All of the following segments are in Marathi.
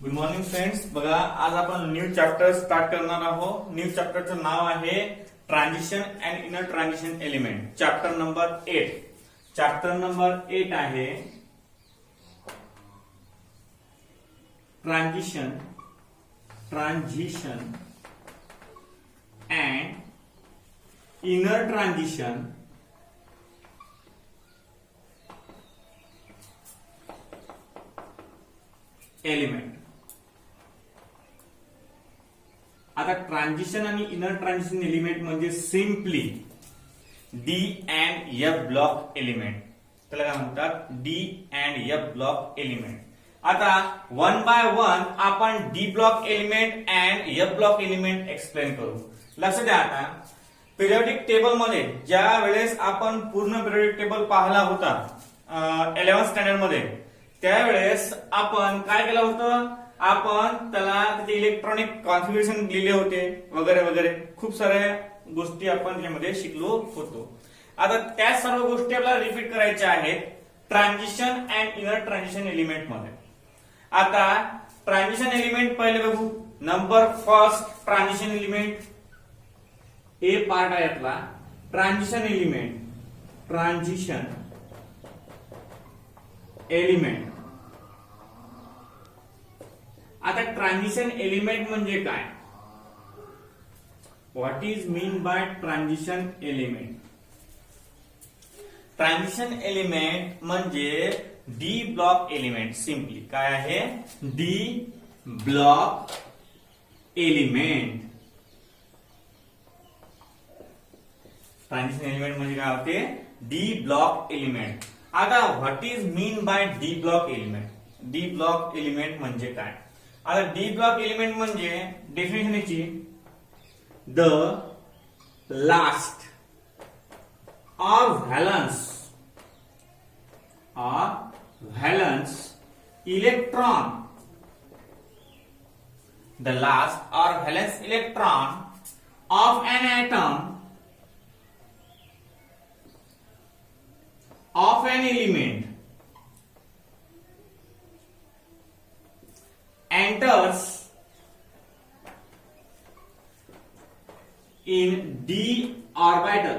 Good morning friends. बघा, आज आपण न्यू चॅप्टर स्टार्ट करणार आहोत. न्यू चॅप्टरचं नाव आहे transition and inner transition element. Chapter number 8. Chapter number 8 आहे transition and inner transition element. आता ट्रान्झिशन आणि इनर ट्रान्झिशन एलिमेंट म्हणजे simply D and F block element. त्याला काय म्हणतात? D and F block element. आता वन बाय वन आपण D block element and F block element explain करू. लक्ष द्या. आता पिरियोडिक टेबल मध्ये ज्या वेळेस आपण पूर्ण पिरियोडिक टेबल पाहिला होता 11th स्टँडर्ड मध्ये, त्यावेळेस आपण काय केलं होतं? आपण त्याला त्याचे इलेक्ट्रॉनिक कॉन्फिगरेशन लिहिले होते वगैरे वगैरे. खूप साऱ्या गोष्टी आपण त्याच्यामध्ये शिकलो होतो. आता त्या सर्व गोष्टी आपल्याला रिपीट करायच्या आहेत transition and inner transition element मध्ये. आता ट्रान्झिशन एलिमेंट पहिले बघू. Number first transition element a part आहे यातला. Transition element. आता ट्रान्झिशन एलिमेंट म्हणजे काय? What is mean by transition element? Transition element म्हणजे डी ब्लॉक एलिमेंट. सिम्पली काय आहे? D block element. Transition element म्हणजे काय होते? D block element. आता what is mean by D block element? D block element म्हणजे काय? आता डी ब्लॉक एलिमेंट म्हणजे डेफिनेशन याची, the last or valence electron, the last or valence electron of an atom of an element enters in d orbital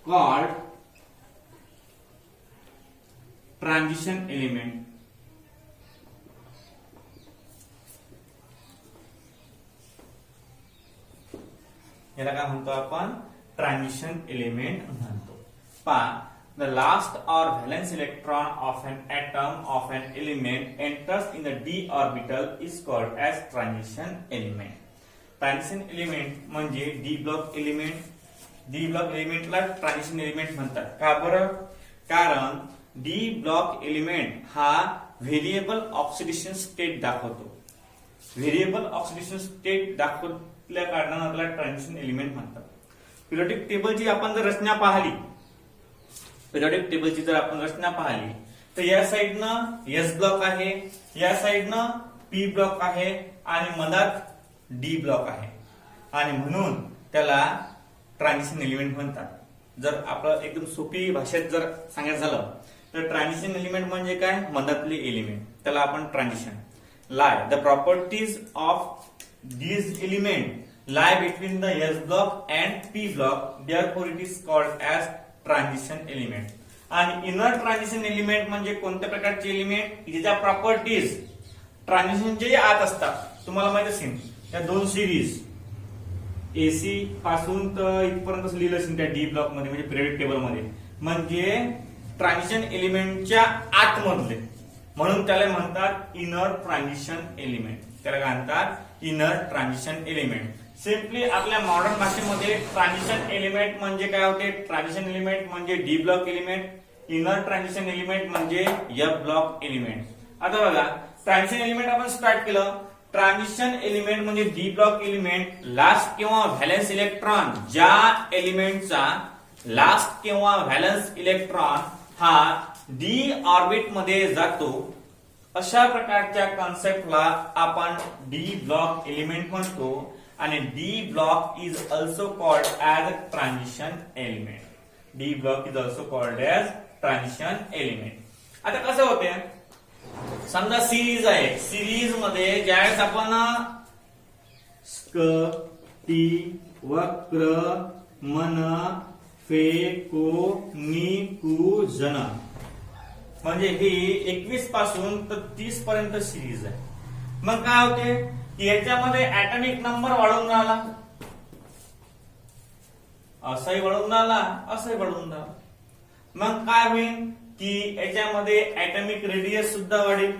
called transition element. याला काय म्हणतो आपण? ट्रान्झिशन एलिमेंट म्हणतो. पहा, the last or valence electron of an atom of an element enters in the d orbital is called as transition element. Transition element म्हणजे डी ब्लॉक एलिमेंट. डी ब्लॉक एलिमेंटला ट्रान्झिशन एलिमेंट म्हणतात. का बरं? कारण डी ब्लॉक एलिमेंट हा व्हेरिएबल ऑक्सिडेशन स्टेट दाखवतो. व्हेरिएबल ऑक्सिडेशन स्टेट दाखवल्या कारणाने त्याला ट्रान्झिशन एलिमेंट म्हणतात. पिरियोडिक टेबलची आपण जर रचना पाहिली, तर या साईडनं एस ब्लॉक आहे, या साईडनं पी ब्लॉक आहे आणि मधात डी ब्लॉक आहे, आणि म्हणून त्याला ट्रान्झिशन एलिमेंट म्हणतात. जर आपलं एकदम सोपी भाषेत जर सांगायचं झालं तर ट्रान्झिशन एलिमेंट म्हणजे काय? मधातले एलिमेंट. त्याला आपण transition. lie the properties of these element lie between the s block and p block, therefore it is called as transition element. आणि इनर ट्रान्झिशन एलिमेंट म्हणजे कोणत्या प्रकारचे एलिमेंट? ज्याच्या प्रॉपर्टीज ट्रान्झिशनचे आत असतात. तुम्हाला माहित असेल त्या दोन सिरीज एसी पासून तर इथपर्यंत लिहिलं असेल त्या डी ब्लॉक मध्ये, म्हणजे पिरियोडिक टेबल मध्ये, म्हणजे ट्रान्झिशन एलिमेंटच्या आतमधले, म्हणून त्याला म्हणतात इनर ट्रान्झिशन एलिमेंट. त्याला काय म्हणतात? Inner transition element. सिम्पली आपल्या मॉडर्न भाषेमध्ये ट्रान्झिशन एलिमेंट म्हणजे काय होते? ट्रान्झिशन एलिमेंट म्हणजे D block element, inner transition element म्हणजे एफ ब्लॉक एलिमेंट. आता बघा, ट्रान्झिशन एलिमेंट आपण स्टार्ट केलं. ट्रान्झिशन एलिमेंट म्हणजे डी ब्लॉक एलिमेंट. लास्ट किंवा व्हॅलेन्स इलेक्ट्रॉन, ज्या एलिमेंटचा लास्ट किंवा व्हॅलेन्स इलेक्ट्रॉन हा डी ऑर्बिट मध्ये जातो, अशा प्रकारच्या कॉन्सेप्टला आपण डी ब्लॉक एलिमेंट म्हणतो. आणि D block is also called as transition element. D block is also called as transition element. आता कसं होते? समजा सिरीज आहे, सिरीज मध्ये ज्यावेळेस आपण स्कटी वक्र मन फे को नि कु जन म्हणजे ही 21 पासून तर 30 पर्यंत सिरीज आहे. मग काय होते की याच्यामध्ये ऍटॉमिक नंबर वाढून राहिला, असाही वाढून राहिला, असाही वाढून राहिला. मग काय होईल की याच्यामध्ये ऍटॉमिक रेडियस सुद्धा वाढेल.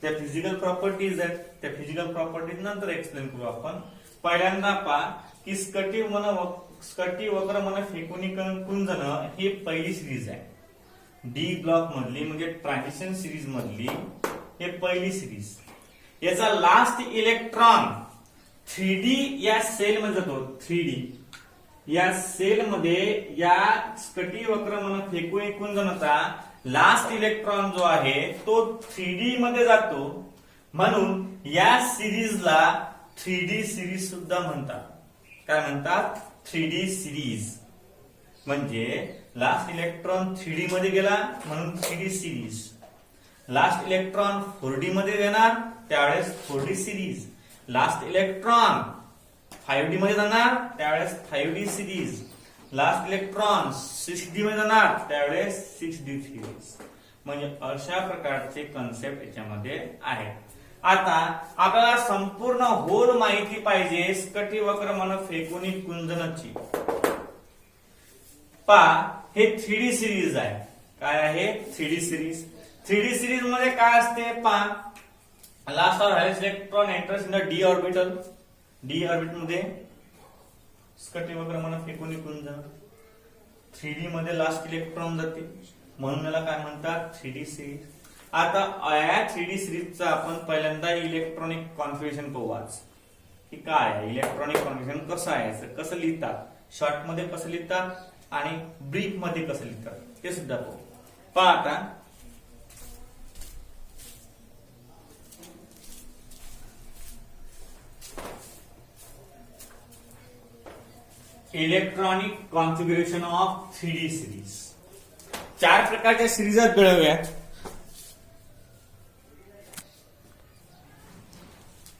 त्या फिजिकल प्रॉपर्टीज आहेत, त्या फिजिकल प्रॉपर्टीज नंतर एक्सप्लेन करू आपण. पहिल्यांदा पहा की स्कटी वक्र मन फेकुनी कुंजन ही पहिली सिरीज आहे. डी ब्लॉक मधली म्हणजे ट्रान्झिशन सिरीज मधली हे पहिली सिरीज. याचा लास्ट इलेक्ट्रॉन 3D या सेल मध्ये जातो. 3D या सेल मध्ये या स्कटी वक्र मन फेकुनी कुंजनचा लास्ट इलेक्ट्रॉन जो आहे तो 3D मध्ये जातो. म्हणून या सिरीजला 3D सिरीज सुद्धा म्हणतात. काय म्हणतात? 3D series. म्हणजे लास्ट इलेक्ट्रॉन 3D मध्ये गेला म्हणून 3D series. Last electron 4D मध्ये देणार त्यावेळेस 4D series. Last electron 5D मध्ये जाणार त्यावेळेस 5D series. Last electron 6D मध्ये जाणार त्यावेळेस 6D सिरीज. म्हणजे अशा प्रकारचे कन्सेप्ट याच्यामध्ये आहे. आता आपल्याला संपूर्ण होल माहिती पाहिजे स्कटी वक्र मन फेकुनी कुंजनची. पहा हे 3D सिरीज आहे. काय आहे? 3D series. 3D सिरीज मध्ये काय असते पहा, लास्ट और highest electron enters in the D orbital. D orbit मध्ये स्कटी वक्र मन फेकुनी कुंजन. 3D मध्ये लास्ट इलेक्ट्रॉन जाते म्हणून याला काय म्हणतात? 3D series. आता या 3D सिरीजचा आपण पहिल्यांदा इलेक्ट्रॉनिक कॉन्फिगरेशन पाहू आज की काय आहे. इलेक्ट्रॉनिक कॉन्फिगरेशन कसं आहे, कसं लिहितात, शॉर्ट मध्ये कसं लिहितात आणि ब्रीफ मध्ये कसं लिहितात ते सुद्धा पाहू. पहा आता electronic configuration of 3D series. 4 प्रकारच्या सिरीज मिळवूया.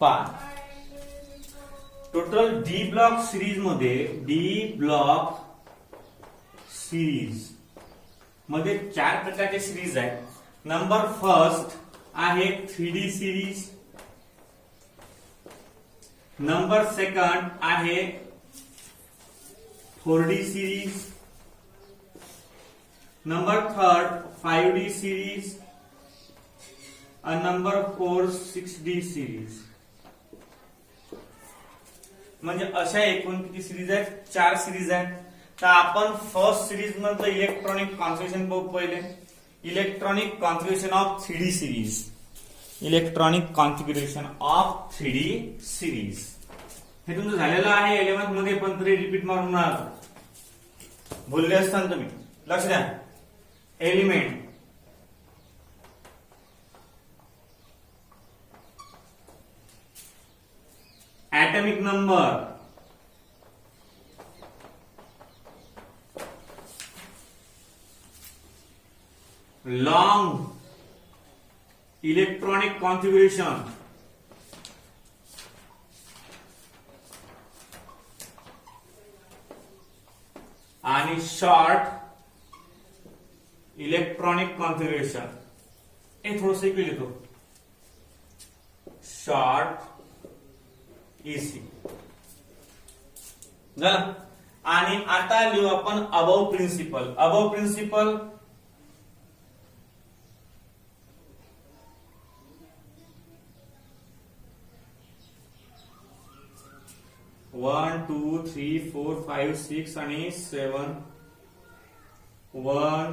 पहा टोटल डी ब्लॉक सिरीज मध्ये, डी ब्लॉक सिरीज मध्ये 4 प्रकारचे सिरीज आहेत. नंबर फर्स्ट आहे 3D सिरीज. नंबर सेकंड आहे 4D series. Number third 5D series आणि नंबर 4 6D सिरीज. म्हणजे अशा एकूण किती सिरीज आहेत? 4 सिरीज आहेत. तर आपण फर्स्ट सिरीज मध्ये इलेक्ट्रॉनिक कॉन्फिगरेशन पाहू. पहिले electronic configuration of 3D series. Electronic configuration of 3D series हे तुमचं झालेलं आहे 11th मध्ये, पण तरी रिपीट मारून बोलले असताना तुम्ही लक्ष द्या. Element, atomic number, long electronic configuration, आणि शॉर्ट इलेक्ट्रॉनिक कॉन्फिगरेशन. हे थोडंसं इकडे लिहितो. शॉर्ट EC झालं. आणि आता लिहू आपण above principle. Above principle one 2 3 4 5 6 आणि 7. 1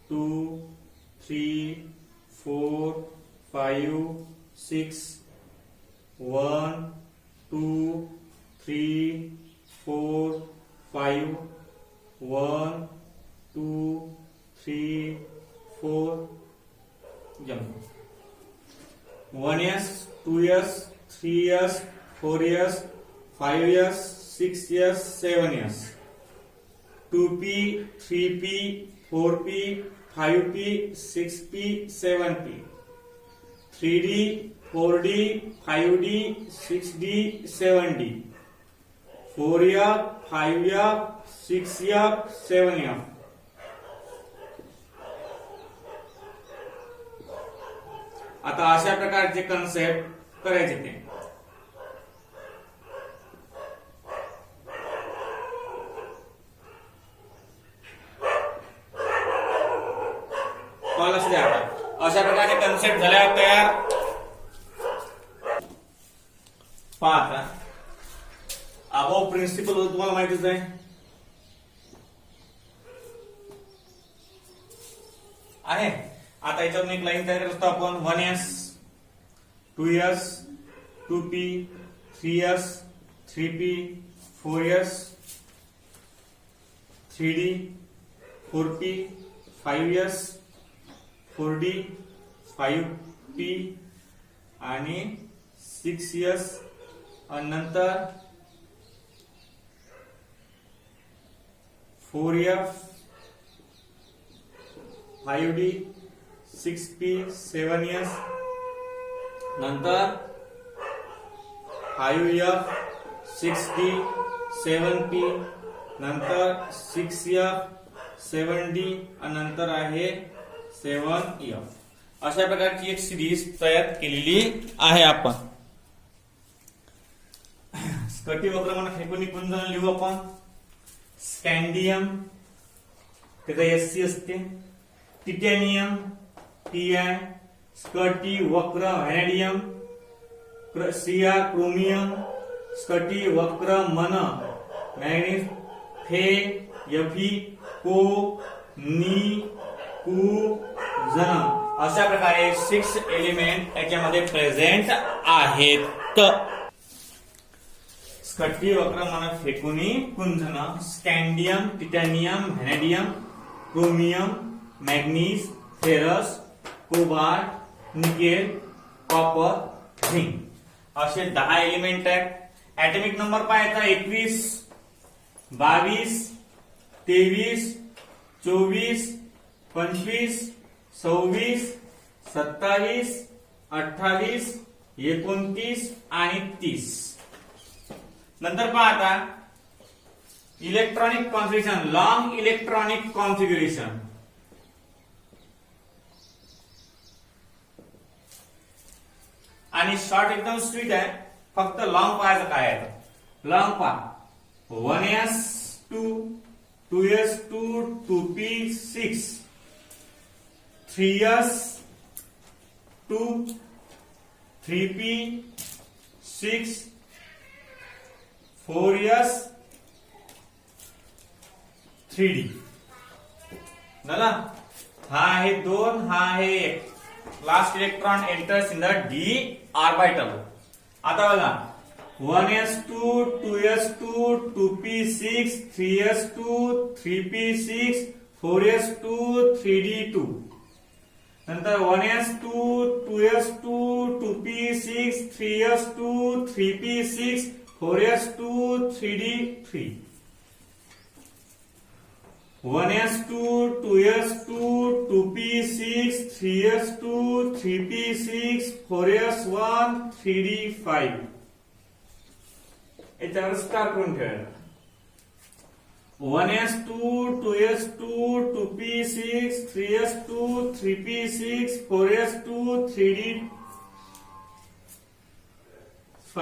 2 3 4 5 6. 1 2 3 4 5. 1 2 3 4. Jump. 1 years, 2 years, 3 years, 4 years, 5 years, 6 years, 7 years. 2p, 3p, 4p, 5p 6p 7p 3d 4d 5d 6d 7d 4f 5f 6f 7f. आता अशा प्रकारचे कन्सेप्ट करायचे ते. लक्ष द्या. अशा प्रकारे कन्सेप्ट झाल्यावर तयार. पहा आता अबोव प्रिन्सिपल तुम्हाला माहितीच आहे. आता याच्यावरून एक लाईन तयार करतो आपण. 1s 2s 2p 3s 3p 4s 3d 4p 5s 4d 5p आणि 6s आणि नंतर 4f 5d 6p 7s नंतर 5f 6d 7p नंतर 6f 7d आणि नंतर आहे 7f. अशा प्रकारची एक सिरीज तयार केलेली आहे आपण. स्कटी वक्र म्हणा फेकुनी कुंजन लिहू आपण. स्कॅन्डियम त्याचा SC असते. Titanium TI. स्कटी वक्र व्हॅनेडियम CR. क्रोमियम स्कटी वक्र मन मॅग्नीज फे Fe को नी कु जन. अशा प्रकारे 6 एलिमेंट याच्यामध्ये प्रेझेंट आहेत. स्कटी वक्र मन फेकुनी कुंजन scandium titanium vanadium chromium manganese ferrous cobalt nickel copper zinc असे 10 एलिमेंट आहेत. ऍटॉमिक नंबर पाहायचा 21 22 23 24 25 26 27 28 29 आणि 30. नंतर पहा आता electronic configuration. Long electronic configuration. आणि शॉर्ट एकदम स्वीट आहे. फक्त लॉंग पाहायचं काय आहे. लॉंग पहा 1s2 2s2 2p6 3s2 3p6 4s 3d. झाला. हा आहे 2 हा आहे 1. Last electron enters in the d orbital. आता बघा 1s2 2s2 2p6 3s2 3p6 4s2 3d2 नंतर 1s2 2s2 2p6 3s2 3p6 4s2 3d3 1s2 2s2 2p6 3s2 3p6 4s1 3d5 याच्यावर स्टार करून ठेवायला. 1s2 2s2 2p6 3s2 3p6 4s2 3d5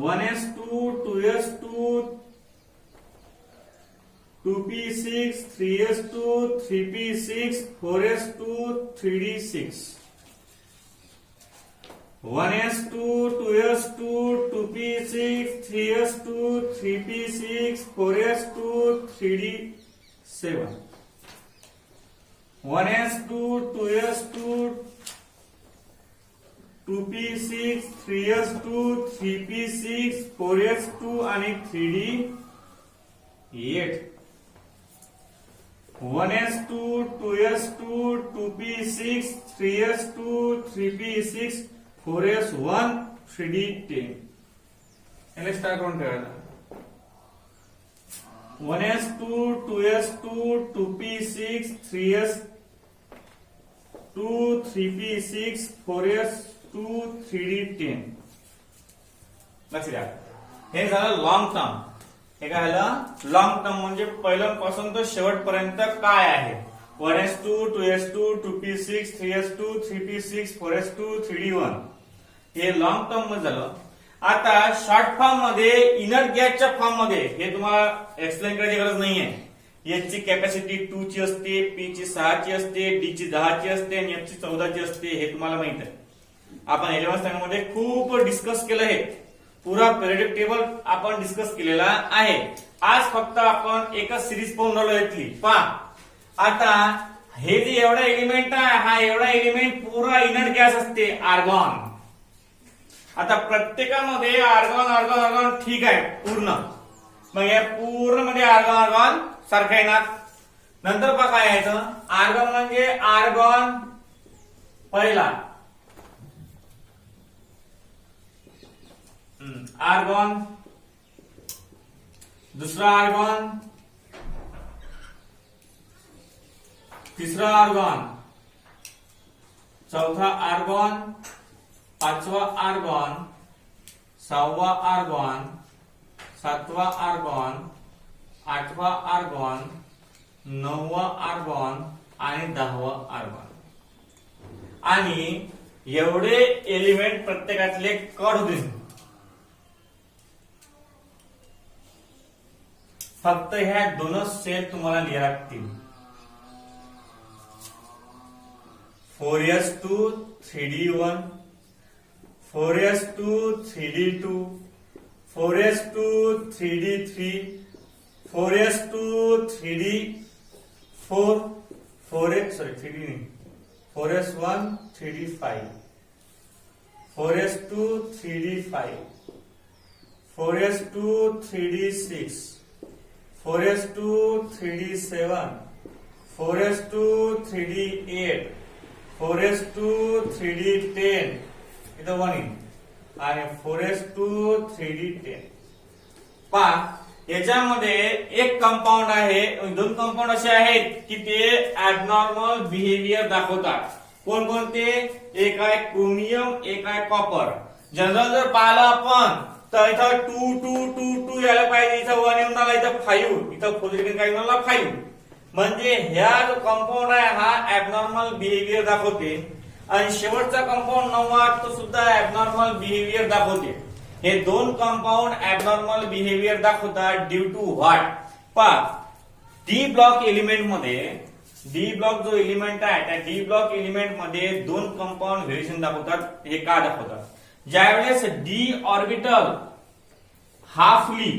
1s2 2s2 2p6 3s2 3p6 4s2 3d6 1s2 2s2 2p6 3s2 3p6 4s2 3d7 1s2 2s2 2p6 3s2 3p6 4s2 आणि 3d8 1s2 2s2 2p6 3s2 3p6 4s1 3d10 याला स्टार करून ठेवायला. 1s2 2s2 2p6 3s2 3p6 4s2 3d10. लक्ष द्या, हे झालं लॉंग टर्म. हे काय झालं लॉंग टर्म, म्हणजे पहिल्यापासून तर शेवटपर्यंत काय आहे. 1s2 2s2 2p6 3s2 3p6 4s2 3d1 हे लॉंग टर्म मध्ये झालं. आता शॉर्ट फॉर्म मध्ये इनर गॅसच्या फॉर्म मध्ये हे तुम्हाला एक्सप्लेन करायची गरज नाहीये. एच ची कॅपॅसिटी 2 ची असते, पी ची 6 ची असते, डी ची 10 ची असते आणि एफ ची 14 ची असते. हे तुम्हाला माहित आहे, आपण 11th स्टँडर्ड मध्ये खूप डिस्कस केलं. हे पुरा पिरियडिक टेबल आपण डिस्कस केलेला आहे. आज फक्त आपण एकच सिरीज पाहून राहिलो इथली. पहा आता हे जे एवढा एलिमेंट आहे, हा एवढा एलिमेंट पुरा इनर गॅस असते आर्गॉन. आता प्रत्येकामध्ये आर्गॉन आर्गॉन आर्गॉन ठीक आहे पूर्ण, मग या पूर्ण मध्ये आर्गॉन आर्गॉन सारखं येणार. नंतर पहा काय यायचं, आर्गॉन म्हणजे आर्गॉन पहिला, आर्गॉन दुसरा, आर्गॉन तिसरा, आर्गॉन चौथा, आर्गॉन पाचवा, आर्गॉन सहावा, आर्गॉन सातवा, आर्गॉन आठवा, आर्गॉन नववा, आर्गॉन आणि 10वा आर्गॉन. आणि एवढे एलिमेंट प्रत्येकातले कट होतील. फक्त ह्या दोनच सेल तुम्हाला लिहायला लागतील. 4s2 3d1 4s2 3d2 4s2 3d3 4s2 3d4 3d 4s1 3d5 4s2 3d5 4s2 3d6 4s2 3d7 4s2 3d8 4s2 3d10 इथं 1 in आणि 4s2 3d10. पहा याच्यामध्ये एक कंपाऊंड आहे, दोन कंपाऊंड असे आहेत की ते ऍबनॉर्मल बिहेवियर दाखवतात. कोणकोणते, एक आहे क्रोमियम, एक आहे कॉपर. जनरल जर पाहिलं आपण तर इथं 2 2 2 2 यायला पाहिजे, इथं 1 येऊन आला, इथं 5, इथं पॉझिटिव्ह काय येऊन आला 5. म्हणजे ह्या जो कंपाऊंड आहे हा ऍबनॉर्मल बिहेवियर दाखवते. आणि शेवटचा कंपाऊंड 9 तो सुद्धा ऍबनॉर्मल बिहेवियर दाखवते. हे दोन कंपाऊंड ऍबनॉर्मल बिहेवियर दाखवतात ड्यू टू व्हॉट. पहा डी ब्लॉक एलिमेंट मध्ये, डी ब्लॉक जो एलिमेंट आहे त्या डी ब्लॉक एलिमेंट मध्ये दोन कंपाऊंड व्हेरिएशन दाखवतात. हे का दाखवतात, ज्यावेळेस डी ऑर्बिटल हाफली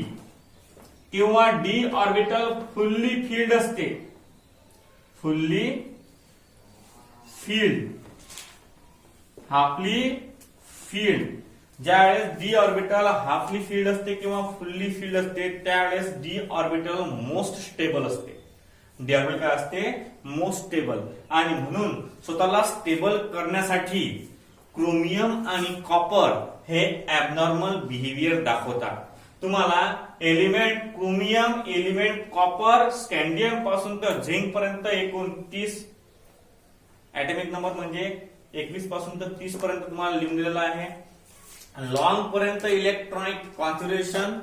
किंवा डी ऑर्बिटल फुल्ली फील्ड असते, फुल्ली फील्ड हाफली फील्ड, ज्यावेळेस डी ऑर्बिटल हाफली फील्ड असते किंवा फुल्ली फील्ड असते त्यावेळेस डी ऑर्बिटल मोस्ट स्टेबल असते. डी ऑर्बिटल काय असते, मोस्ट स्टेबल. आणि म्हणून स्वतःला स्टेबल करण्यासाठी क्रोमियम आणि कॉपर हे ऍबनॉर्मल बिहेवियर दाखवतात. तुम्हाला एलिमेंट क्रोमियम, एलिमेंट कॉपर, स्कॅन्डियम पासून तर झिंक पर्यंत 29 ऍटॉमिक नंबर म्हणजे 21 पासून तर 30 पर्यंत तुम्हाला लिहून दिलेला आहे. लॉंग पर्यंत इलेक्ट्रॉनिक कॉन्फिगरेशन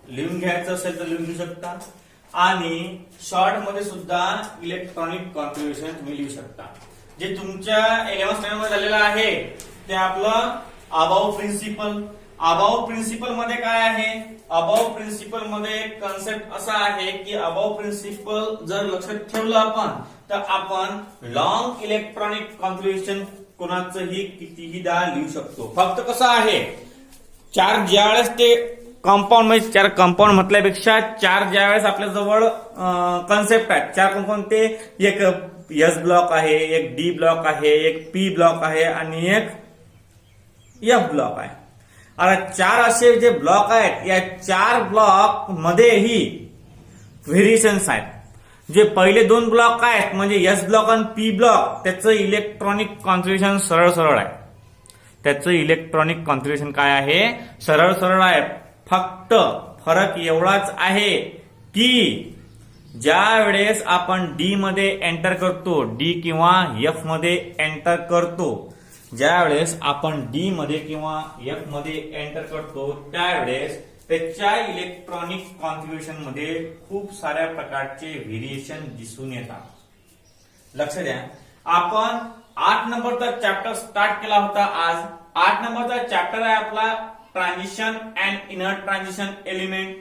लिहून घ्यायचं असेल तर लिहून घेऊ शकता. आणि शॉर्ट मध्ये सुद्धा इलेक्ट्रॉनिक कॉन्फिगरेशन तुम्ही लिहू शकता. जे तुमच्या 11th स्टँडर्ड मध्ये झालेलं आहे ते आपलं अबाव प्रिन्सिपल. अबाव प्रिन्सिपल मध्ये काय आहे, अबाव प्रिन्सिपल मध्ये कन्सेप्ट असा आहे की अबाव प्रिन्सिपल जर लक्षात ठेवलं आपण तर आपण लॉंग इलेक्ट्रॉनिक कॉन्फिगरेशन कोणाचंही कितीहीदा लिहू शकतो. फक्त कसं आहे, चार ज्यावेळेस ते कंपाऊंड म्हणजे चार कंपाऊंड म्हटल्यापेक्षा चार ज्यावेळेस आपल्या जवळ कन्सेप्ट आहेत, चार कोणते, एक एस ब्लॉक आहे, एक डी ब्लॉक आहे, एक पी ब्लॉक आहे आणि एक एफ ब्लॉक आहे. आता चार असे जे ब्लॉक आहेत या चार ब्लॉक मध्येही व्हेरिएशन्स आहेत. जे पहिले दोन ब्लॉक आहेत म्हणजे एस ब्लॉक आणि पी ब्लॉक त्याचं इलेक्ट्रॉनिक कॉन्फिगरेशन सरळ सरळ आहे. त्याचं इलेक्ट्रॉनिक कॉन्फिगरेशन काय आहे, सरळ सरळ आहे. फक्त फरक एवढाच आहे की ज्या वेळेस आपण डी मध्ये एंटर करतो, डी किंवा एफ मध्ये एंटर करतो, ज्या वेळेस आपण डी मध्ये किंवा एफ मध्ये एंटर करतो त्यावेळेस त्याच्या इलेक्ट्रॉनिक कॉन्फिगरेशन मध्ये खूप साऱ्या प्रकारचे व्हेरिएशन दिसून येतात. लक्ष द्या, आपण 8 नंबरचा चॅप्टर स्टार्ट केला होता आज. 8 नंबरचा चॅप्टर आहे आपला transition and inner transition element.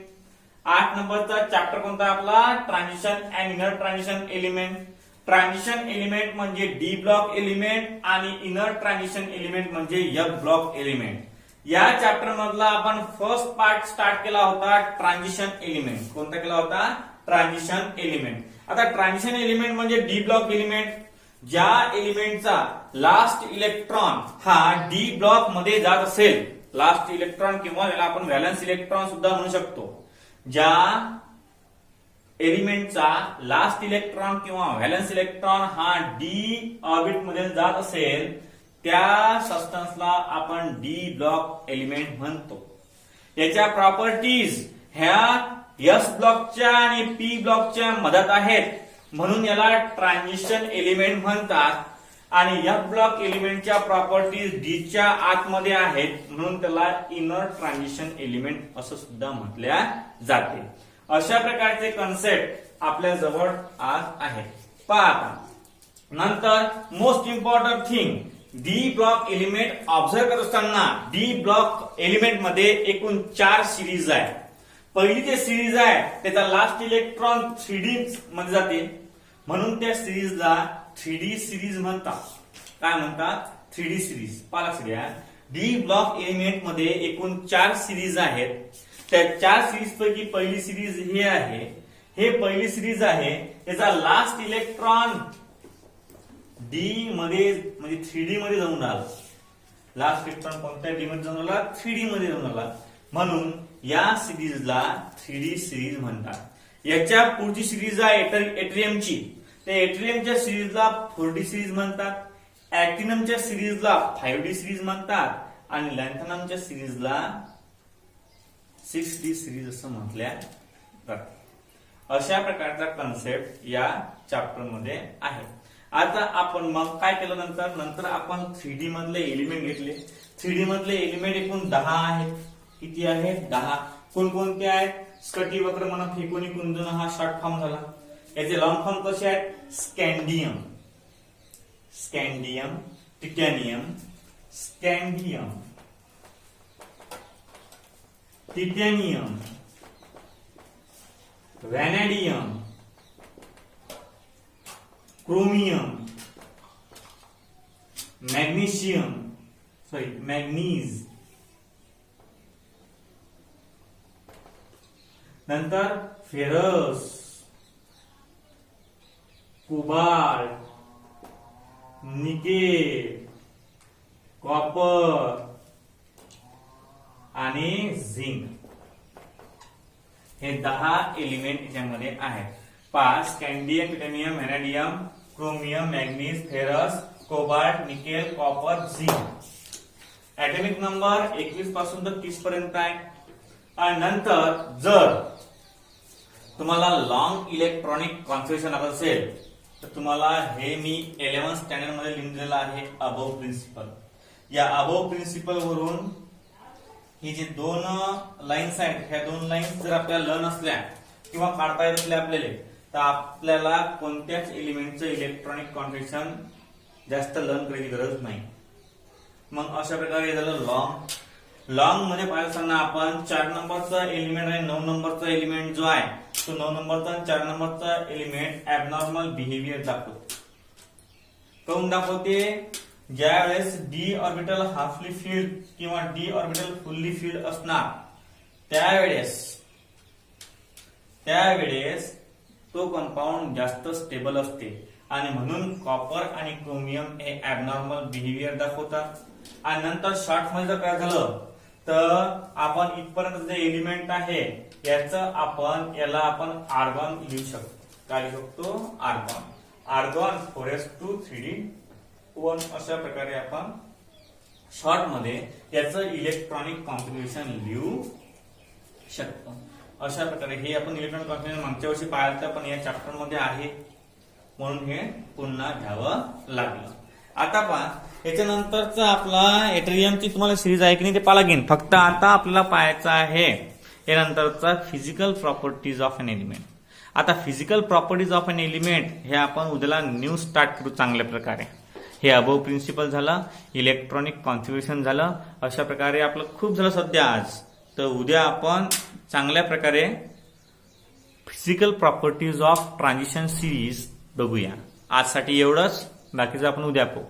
8 नंबरचा चॅप्टर कोणता आपला? Transition and inner transition element. Transition element म्हणजे डी ब्लॉक एलिमेंट आणि इनर ट्रान्झिशन एलिमेंट म्हणजे एफ ब्लॉक एलिमेंट. या चॅप्टर मधला आपण फर्स्ट पार्ट स्टार्ट केला होता ट्रान्झिशन एलिमेंट. कोणता केला होता? Transition element. आता ट्रान्झिशन एलिमेंट म्हणजे डी ब्लॉक एलिमेंट. ज्या एलिमेंटचा लास्ट इलेक्ट्रॉन हा डी ब्लॉक मध्ये जात असेल, लास्ट इलेक्ट्रॉन किंवा याला आपण व्हॅलन्स इलेक्ट्रॉन सुद्धा म्हणू शकतो. ज्या एलिमेंटचा लास्ट इलेक्ट्रॉन किंवा व्हॅलन्स इलेक्ट्रॉन हा डी ऑर्बिट मध्ये जात असेल त्या सबस्टन्सला आपण डी ब्लॉक एलिमेंट म्हणतो. याच्या प्रॉपर्टीज ह्या एस ब्लॉकच्या आणि पी ब्लॉकच्या मधात आहेत म्हणून याला ट्रान्झिशन एलिमेंट म्हणतात. आणि एफ ब्लॉक एलिमेंटच्या प्रॉपर्टीज डी च्या आतमध्ये आहेत म्हणून त्याला इनर ट्रान्झिशन एलिमेंट असं सुद्धा म्हटल्या जाते. अशा प्रकारचे कन्सेप्ट आपल्या जवळ आज आहेत. पहा आता नंतर most important thing, D block element observe करत असताना डी ब्लॉक एलिमेंट मध्ये एकूण 4 सिरीज आहे. पहिली जे सिरीज आहे त्याचा लास्ट इलेक्ट्रॉन 3D मध्ये जाते म्हणून त्या सिरीजला 3D सिरीज म्हणतात. काय म्हणतात? 3D series. पाहा लक्ष द्या, डी ब्लॉक एलिमेंट मध्ये एकूण 4 सिरीज आहेत. त्या 4 सिरीज पैकी पहिली सिरीज हे आहे, हे पहिली सिरीज आहे. त्याचा लास्ट इलेक्ट्रॉन डी मध्ये म्हणजे 3D मध्ये जाऊन आला. लास्ट इलेक्ट्रॉन कोणत्या डी मध्ये जाऊन आला? 3D मध्ये जाऊन आला म्हणून या सिरीजला 3D सिरीज म्हणतात. याच्या पुढची सिरीज आहे एट्रियमची. त्या एट्रियमच्या सिरीजला 4D सिरीज म्हणतात. ऍक्टिनमच्या सिरीजला 5D सिरीज म्हणतात आणि लॅन्थनमच्या सिरीजला 6D सिरीज असं म्हटल्या जाते. अशा प्रकारचा कन्सेप्ट या चॅप्टर मध्ये आहे. आता आपण मग काय केलं नंतर आपण 3D मधले एलिमेंट घेतले. 3D मधले एलिमेंट एकूण 10 आहेत. किती आहेत? 10. कोणकोणते आहेत? स्कटी वक्र म्हणा, फेकोनी कुंदन हा शॉर्ट फॉर्म झाला. याचे लॉंग फॉर्म कसे आहेत? Scandium, scandium, titanium, scandium, titanium, vanadium, chromium, manganese, नंतर फेरस, कोबाल्ट, निकेल, कॉपर आणि झिंक. हे 10 एलिमेंट याच्यामध्ये आहेत. Scandium, titanium, vanadium, chromium, manganese, ferrous, cobalt, nickel, copper, zinc. Atomic number 21 पासून तर 30 पर्यंत आहे. आणि नंतर जर तुम्हाला लॉंग इलेक्ट्रॉनिक कॉन्फिगरेशन हवं असेल तर तुम्हाला हे मी 11th स्टँडर्ड मध्ये लिहिलेलं आहे अबोव प्रिन्सिपल. या अबोव प्रिन्सिपल वरून ही जी 2 लाईन्स आहेत ह्या 2 लाईन्स जर आपल्याला लर्न असल्या किंवा काढता येत असल्या आपल्याला तर आपल्याला कोणत्याच एलिमेंटचं इलेक्ट्रॉनिक कॉन्फिगरेशन जास्त लर्न करायची गरज नाही. मग अशा प्रकारे झालं लॉंग. लॉंग मध्ये पाहिलं असताना आपण 4 नंबरचा एलिमेंट आणि 9 नंबरचा एलिमेंट जो आहे तो 9 नंबरचा आणि 4 नंबरचा एलिमेंट ऍबनॉर्मल बिहेवियर दाखवतो. काऊन दाखवते? ज्या वेळेस डी ऑर्बिटल हाफली फिल्ड किंवा डी ऑर्बिटल फुल्ली फिल्ड असणार त्यावेळेस तो कंपाऊंड जास्त स्टेबल असते आणि म्हणून कॉपर आणि क्रोमियम हे ऍबनॉर्मल बिहेवियर दाखवतात. आणि नंतर शॉर्ट मध्ये जर काय झालं तर आपण इथपर्यंत जे एलिमेंट आहे याला आपण आर्गॉन लिहू शकतो. काय लिहू शकतो? आर्गॉन 4s2 3d1 अशा प्रकारे आपण शॉर्ट मध्ये याचं इलेक्ट्रॉनिक कॉन्फिगरेशन लिहू शकतो. अशा प्रकारे हे आपण इलेक्ट्रॉनिक कॉन्फिगरेशन मागच्या वर्षी पाहिलं होतं, पण या चॅप्टर मध्ये आहे म्हणून हे पुन्हा घ्यावं लागलं. आता पहा याच्यानंतरचा आपला एट्रियमची तुम्हाला सिरीज आहे की नाही ते पाहा लागेल. फक्त आता आपल्याला पाहायचं आहे यानंतरचा physical properties of an element. आता physical properties of an element हे आपण उद्याला न्यू स्टार्ट करू चांगल्या प्रकारे. हे अबोव प्रिन्सिपल झालं, इलेक्ट्रॉनिक कॉन्फिगरेशन झालं, अशा प्रकारे आपलं खूप झालं सध्या आज. तर उद्या आपण चांगल्या प्रकारे physical properties of transition series बघूया. आजसाठी एवढंच, बाकीचं आपण उद्या पाहू.